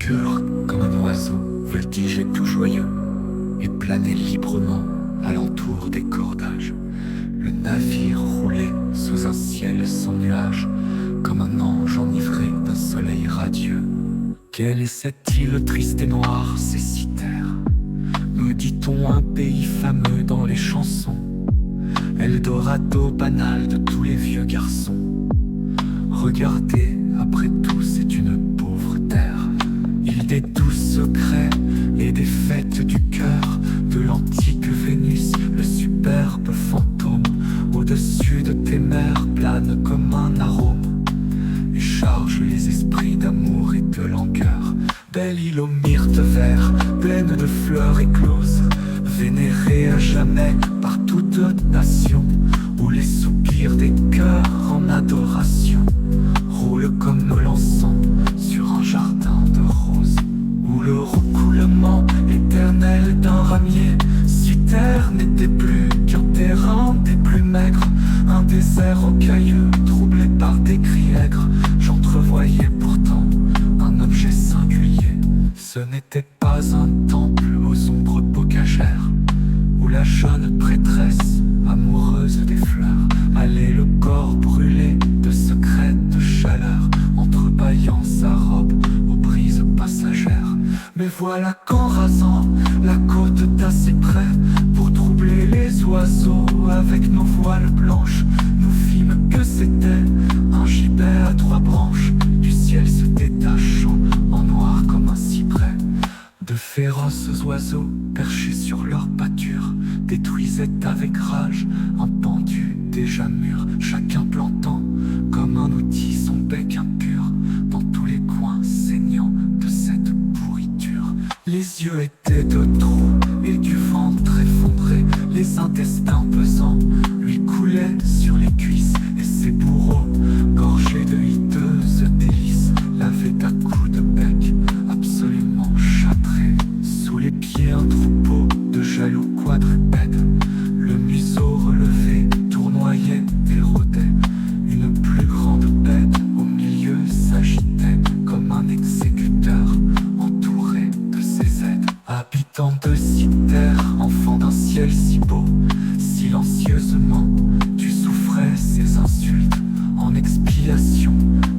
cœur comme un oiseau, voltigeait tout joyeux et planait librement alentour des cordages. Le navire roulait sous un ciel sans nuages, comme un ange enivré d'un soleil radieux. Quelle est cette île triste et noire, ces citerres? Nous dit-on un pays fameux dans les chansons, Eldorado banal de tous les vieux garçons. Regardez, après tout, c'est une pauvre terre, île des doux secrets et des fêtes du cœur, de l'antique Vénus, le superbe fantôme, au-dessus de tes mers plane comme un arôme, et charge les esprits d'amour et de langueur. Belle île aux myrtes verts, pleine de fleurs écloses, vénérée à jamais par toute nation, où les soupirs des cœurs en adoration roulent comme l'encens sur un jardin de roses, où le roucoulement éternel d'un ramier, si terre n'était plus qu'un terrain des plus maigres, un désert rocailleux troublé par des cris aigres. J'entrevoyais pourtant un objet singulier. Ce n'était pas un temple aux ombres bocagères, où la jeune prêtresse, amoureuse des fleurs, allait le corps brûlé de secrète chaleur, entrebâillant sa robe aux brises passagères. Mais voilà qu'en rasant la côte d'assez près, pour troubler les oiseaux avec nos voiles blanches, nous fîmes que c'était un gibet à 3 branches, du ciel se détachant en noir comme un cyprès. De féroces oiseaux perchés sur leur pâture détruisaient avec rage un pendu déjà mûr, chacun plantant comme un outil son bec impur dans tous les coins saignants de cette pourriture. Les yeux étaient de trous et du ventre effondré, les intestins pesants lui coulaient sur les cuisses, et ses bourreaux, gorgés de hideuses délices, l'avaient à coups de bec absolument châtré. Sous les pieds un troupeau de jaloux quadrupèdes, le museau relevé tournoyait et rôdait. Une plus grande bête au milieu s'agitait comme un exécuteur entouré de ses aides. Habitant de citerres, enfant d'un ciel si beau, silencieusement tu souffrais ces insultes en expiation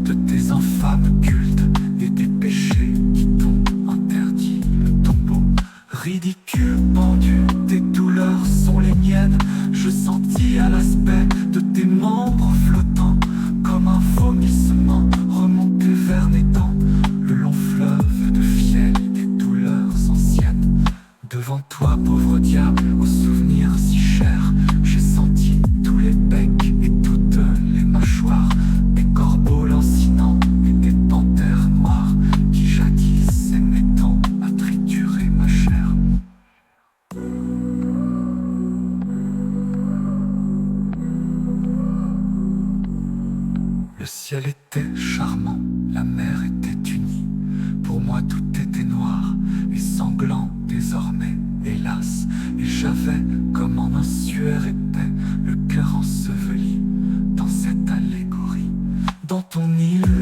de tes infâmes cultes et des péchés qui t'ont interdit le tombeau. Ridicule pendu, tes douleurs sont les miennes. Je sentis à l'aspect de tes membres flottants comme un vomissement remonté vers mes dents, le long fleuve de fiel des douleurs anciennes. Devant toi, pauvre diable, aux souvenirs si chers, j'ai senti tous les becs et toutes les mâchoires, des corbeaux lancinants et des panthères noires qui jadis aimaient tant à triturer ma chair. Le ciel était charmant, la mer était unie. Pour moi tout était noir et sanglant désormais, hélas. Et j'avais, comme en un suaire épais, le cœur enseveli dans cette allégorie. Dans ton île